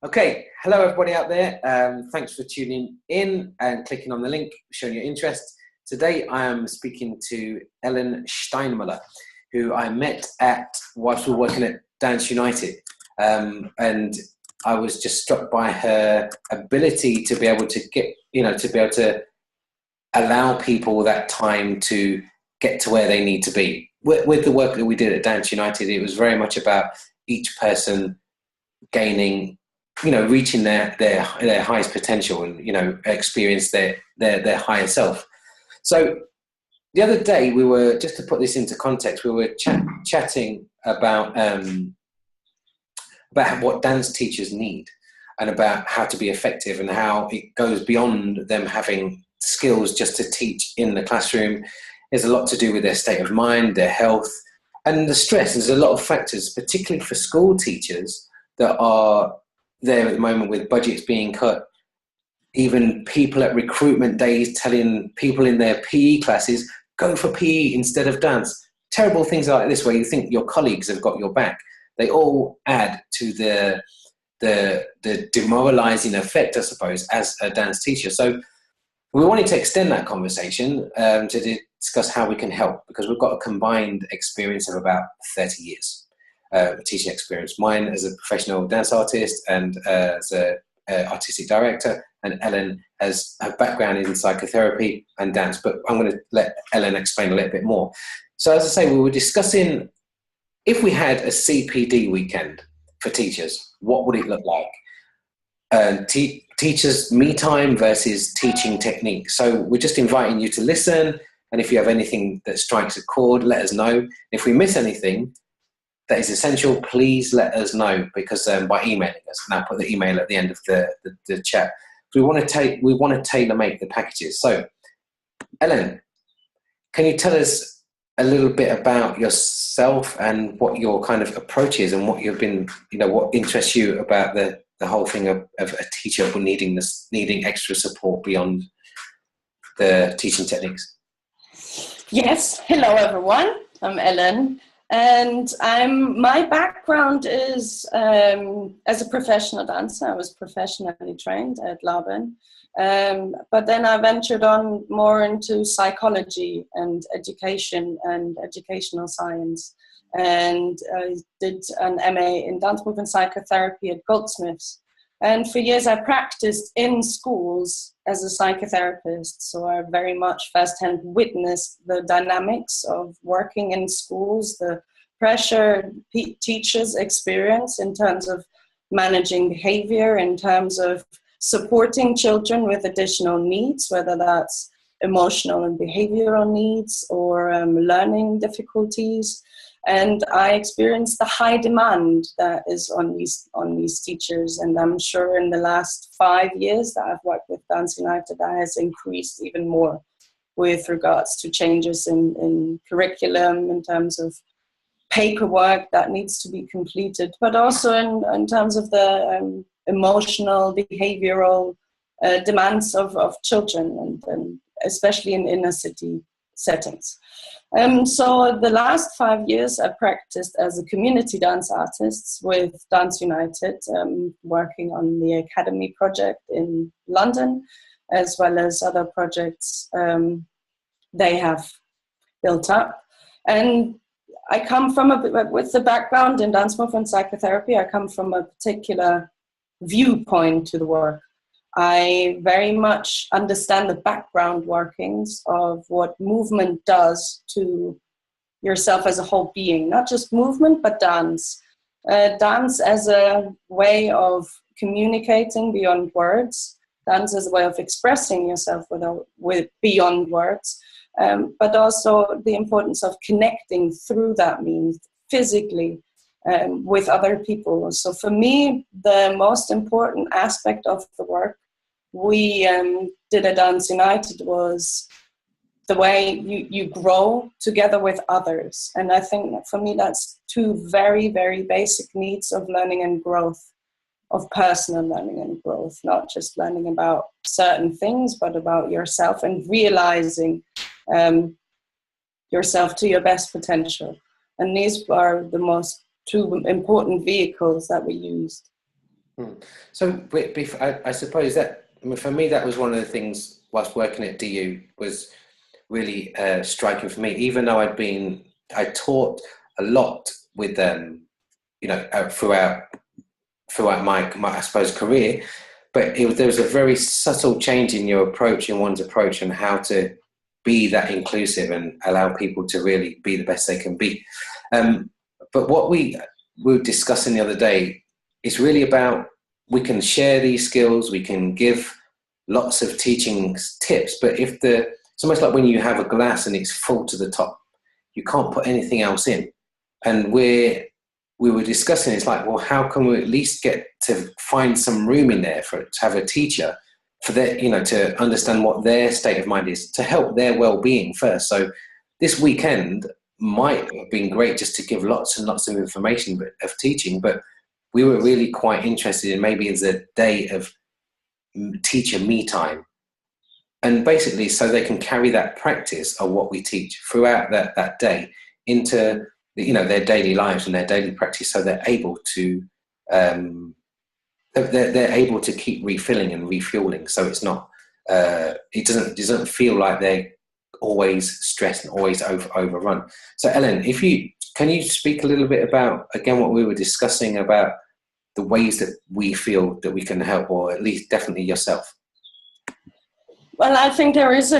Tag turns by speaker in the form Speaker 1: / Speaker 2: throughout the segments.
Speaker 1: Okay, hello everybody out there. Thanks for tuning in and clicking on the link, showing your interest. Today I am speaking to Ellen Steinmuller, who I met whilst we were working at Dance United. And I was just struck by her ability to be able to allow people that time to get to where they need to be. With the work that we did at Dance United, it was very much about each person gaining, reaching their highest potential and, experience their higher self. So the other day we were, just to put this into context, we were chatting about what dance teachers need and about how to be effective and how it goes beyond them having skills just to teach in the classroom. There's a lot to do with their state of mind, their health, and the stress. There's a lot of factors, particularly for school teachers, that are there at the moment with budgets being cut. Even people at recruitment days telling people in their PE classes, go for PE instead of dance. Terrible things like this where you think your colleagues have got your back. They all add to the demoralizing effect, I suppose, as a dance teacher. So we wanted to extend that conversation to discuss how we can help, because we've got a combined experience of about 30 years. Teaching experience, mine as a professional dance artist and as an artistic director, and Ellen has a background in psychotherapy and dance, but I'm going to let Ellen explain a little bit more. So as I say, we were discussing if we had a CPD weekend for teachers, what would it look like? Teachers' me time versus teaching technique. So we're just inviting you to listen, and if you have anything that strikes a chord, let us know. If we miss anything that is essential, please let us know, because by emailing us, and I'll put the email at the end of the chat. We want to tailor make the packages. So, Ellen, can you tell us a little bit about yourself and what your kind of approach is, and what you've been, what interests you about the whole thing of a teacher who needing extra support beyond the teaching techniques?
Speaker 2: Yes, hello everyone. I'm Ellen. And my background is as a professional dancer. I was professionally trained at Laban. But then I ventured on more into psychology and education and educational science. And I did an MA in dance movement psychotherapy at Goldsmiths. And for years I practiced in schools as a psychotherapist. So I very much firsthand witnessed the dynamics of working in schools, the pressure teachers experience in terms of managing behavior, in terms of supporting children with additional needs, whether that's emotional and behavioral needs or learning difficulties. And I experienced the high demand that is on these teachers. And I'm sure in the last 5 years that I've worked with Dance United, that has increased even more with regards to changes in curriculum, in terms of paperwork that needs to be completed, but also in terms of the emotional, behavioral demands of children, and especially in inner city settings. So the last 5 years I practiced as a community dance artist with Dance United, working on the Academy project in London, as well as other projects they have built up. And I come from with the background in dance movement psychotherapy, I come from a particular viewpoint to the work. I very much understand the background workings of what movement does to yourself as a whole being, not just movement, but dance. Dance as a way of communicating beyond words, dance as a way of expressing yourself beyond words, but also the importance of connecting through that means physically with other people. So for me, the most important aspect of the work we did at Dance United was the way you grow together with others. And I think for me, that's two very, very basic needs of learning and growth, of personal learning and growth, not just learning about certain things, but about yourself and realizing yourself to your best potential. And these are the most two important vehicles that we used.
Speaker 1: Hmm. So I suppose that, I mean, for me, that was one of the things whilst working at DU was really striking for me. Even though I taught a lot with them, throughout my I suppose career, but there was a very subtle change in your approach, in one's approach, and how to be that inclusive and allow people to really be the best they can be. Um, but what we were discussing the other day is really about, we can share these skills, we can give lots of teaching tips, but it's almost like when you have a glass and it's full to the top, you can't put anything else in. And we were discussing, it's like, well, how can we at least get to find some room in there to have a teacher for their, to understand what their state of mind is, to help their well-being first. So this weekend might have been great just to give lots and lots of information of teaching, but we were really quite interested in maybe as a day of teacher me time. And basically, so they can carry that practice of what we teach throughout that day into their daily lives and their daily practice, so they're able to they're able to keep refilling and refueling. So it's not it doesn't feel like they're always stressed and always overrun. So Ellen, can you speak a little bit about, again, what we were discussing about the ways that we feel that we can help, or at least definitely yourself?
Speaker 2: Well, I think there is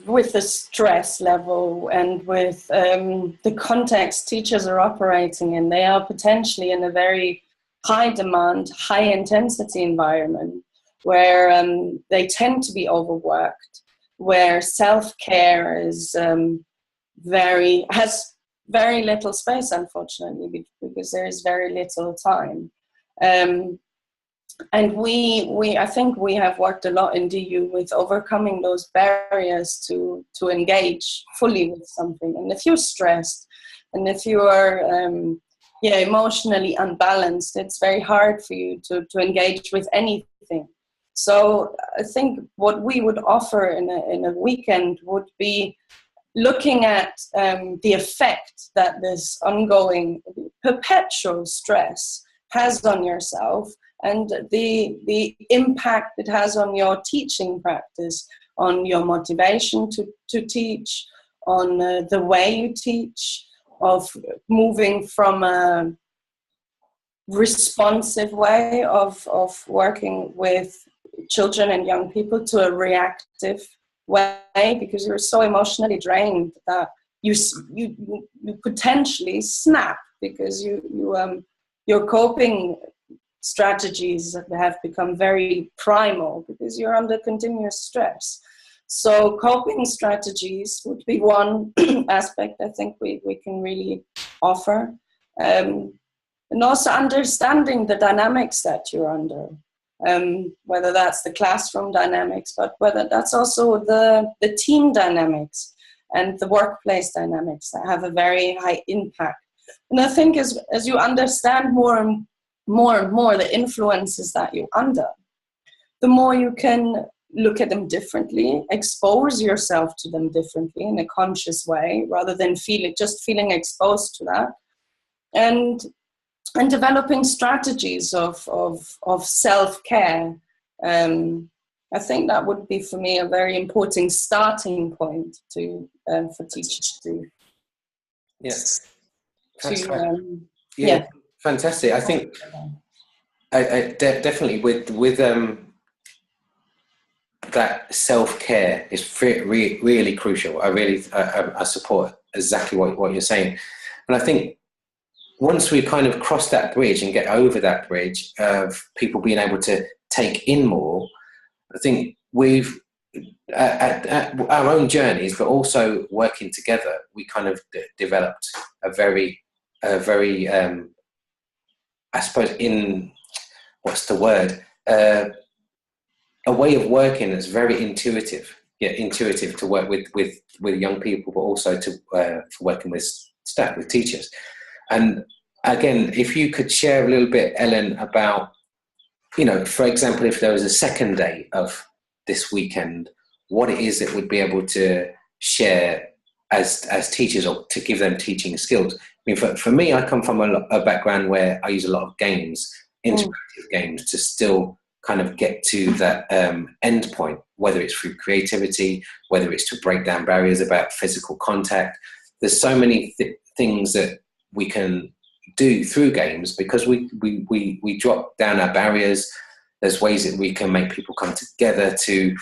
Speaker 2: with the stress level and with the context teachers are operating in, they are potentially in a very high demand, high intensity environment where they tend to be overworked, where self-care has very little space, unfortunately, because there is very little time. And I think we have worked a lot in DU with overcoming those barriers to engage fully with something. And if you're stressed and if you are emotionally unbalanced, it's very hard for you to engage with anything. So I think what we would offer in a weekend would be looking at the effect that this ongoing perpetual stress has on yourself, and the impact it has on your teaching practice, on your motivation to teach, on the way you teach, of moving from a responsive way of working with children and young people to a reactive way, because you're so emotionally drained that you potentially snap, because your coping strategies have become very primal because you're under continuous stress. So coping strategies would be one aspect I think we can really offer. And also understanding the dynamics that you're under, whether that's the classroom dynamics, but whether that's also the team dynamics and the workplace dynamics that have a very high impact. And I think as you understand more and more the influences that you're under, the more you can look at them differently, expose yourself to them differently in a conscious way, rather than feeling exposed to that, and developing strategies of self-care. I think that would be, for me, a very important starting point for teachers to.
Speaker 1: Yes.
Speaker 2: Yeah.
Speaker 1: Fantastic. I think I definitely with that self-care is really crucial. I support exactly what you're saying, and I think once we kind of cross that bridge and get over that bridge of people being able to take in more, I think we've at our own journeys, but also working together, we kind of developed a very I suppose, a way of working that's very intuitive. Yeah, intuitive to work with young people, but also for working with staff, with teachers. And again, if you could share a little bit, Ellen, about, for example, if there was a second day of this weekend, what it is that would be able to share as teachers, or to give them teaching skills. I mean, for me, I come from a background where I use a lot of games interactive games to still kind of get to that end point, whether it's through creativity, whether it's to break down barriers about physical contact. There's so many things that we can do through games because we drop down our barriers. There's ways that we can make people come together to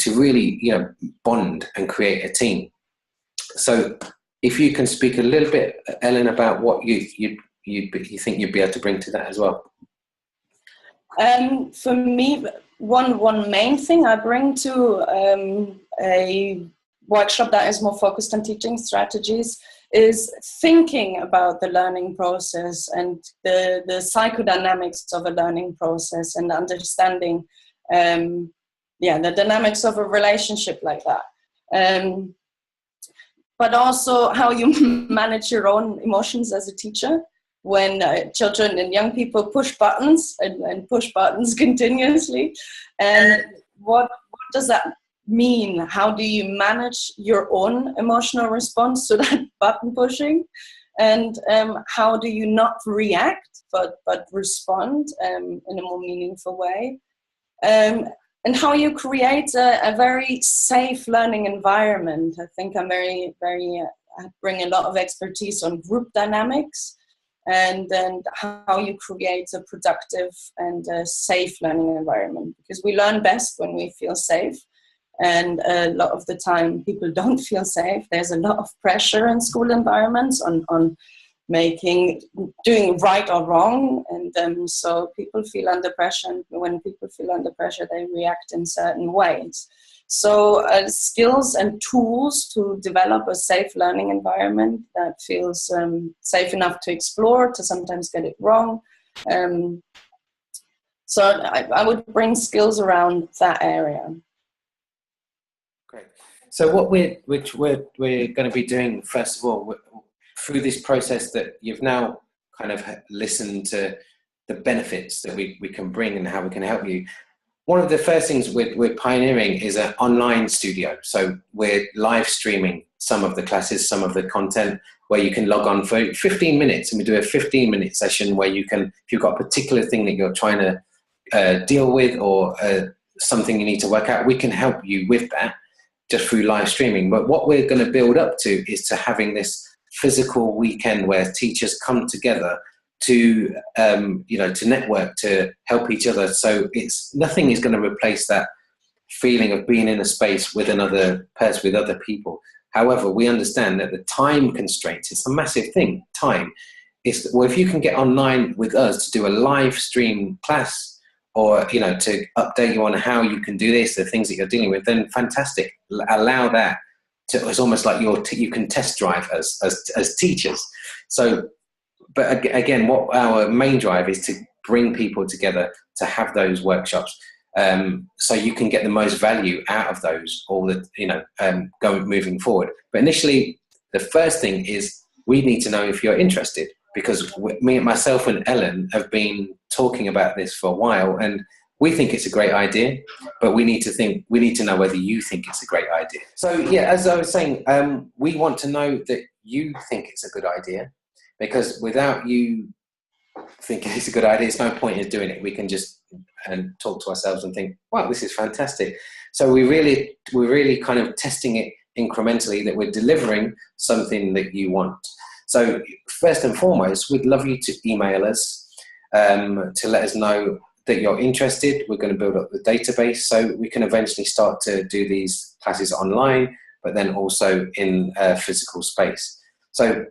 Speaker 1: really, you know, bond and create a team. So if you can speak a little bit, Ellen, about what you think you'd be able to bring to that as well.
Speaker 2: For me, one main thing I bring to a workshop that is more focused on teaching strategies is thinking about the learning process and the psychodynamics of a learning process and understanding the dynamics of a relationship like that. But also how you manage your own emotions as a teacher when children and young people push buttons and push buttons continuously. And what does that mean? How do you manage your own emotional response to that button pushing? And how do you not react, but respond in a more meaningful way? And how you create a very safe learning environment. I think I'm I bring a lot of expertise on group dynamics and how you create a productive and a safe learning environment. Because we learn best when we feel safe. And a lot of the time people don't feel safe. There's a lot of pressure in school environments on doing right or wrong, and so people feel under pressure, and when people feel under pressure they react in certain ways. So skills and tools to develop a safe learning environment that feels safe enough to explore, to sometimes get it wrong. So I would bring skills around that area.
Speaker 1: Great. So what we're going to be doing, first of all, through this process that you've now kind of listened to the benefits that we can bring and how we can help you. One of the first things we're pioneering is an online studio. So we're live streaming some of the classes, some of the content, where you can log on for 15 minutes and we do a 15-minute session where you can, if you've got a particular thing that you're trying to deal with or something you need to work out, we can help you with that just through live streaming. But what we're going to build up to is to having this physical weekend where teachers come together to to network, to help each other. So nothing is going to replace that feeling of being in a space with another person, with other people. However, we understand that the time constraints, it's a massive thing, time. If you can get online with us to do a live stream class, or to update you on how you can do this, the things that you're dealing with, then fantastic. Allow that. It's almost like you can test drive us as teachers. So, but again, what our main drive is to bring people together to have those workshops, so you can get the most value out of those, moving forward. But initially, the first thing is we need to know if you're interested, because myself and Ellen have been talking about this for a while, and we think it's a great idea, but we need to know whether you think it's a great idea. So yeah, as I was saying, we want to know that you think it's a good idea, because without you thinking it's a good idea, it's no point in doing it. We can just talk to ourselves and think, wow, this is fantastic. So we're really kind of testing it incrementally, that we're delivering something that you want. So first and foremost, we'd love you to email us to let us know that you're interested. We're going to build up the database so we can eventually start to do these classes online, but then also in a physical space. So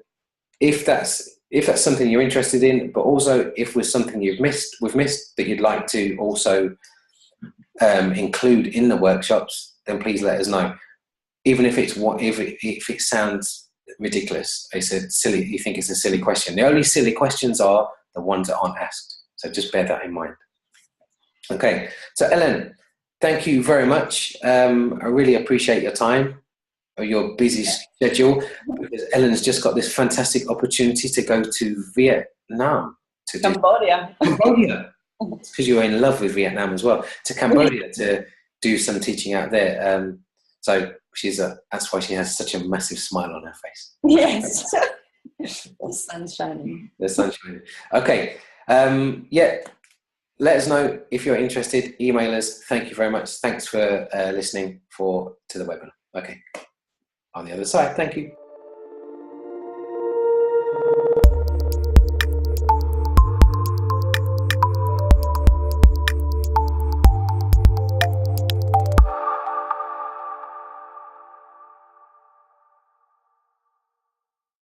Speaker 1: if that's something you're interested in, but also if there's something we've missed that you'd like to also include in the workshops, then please let us know. Even if it sounds ridiculous, it's a silly. You think it's a silly question. The only silly questions are the ones that aren't asked. So just bear that in mind. Okay, so Ellen, thank you very much. I really appreciate your time, or your busy schedule, because Ellen's just got this fantastic opportunity to go to Vietnam. Cambodia. Because you're in love with Vietnam as well. To Cambodia to do some teaching out there. So that's why she has such a massive smile on her face.
Speaker 2: Yes. The sun's shining.
Speaker 1: The sun's shining. Okay. Yeah, let us know if you're interested. Email us. Thank you very much. Thanks for listening to the webinar. Okay, on the other side. Thank you.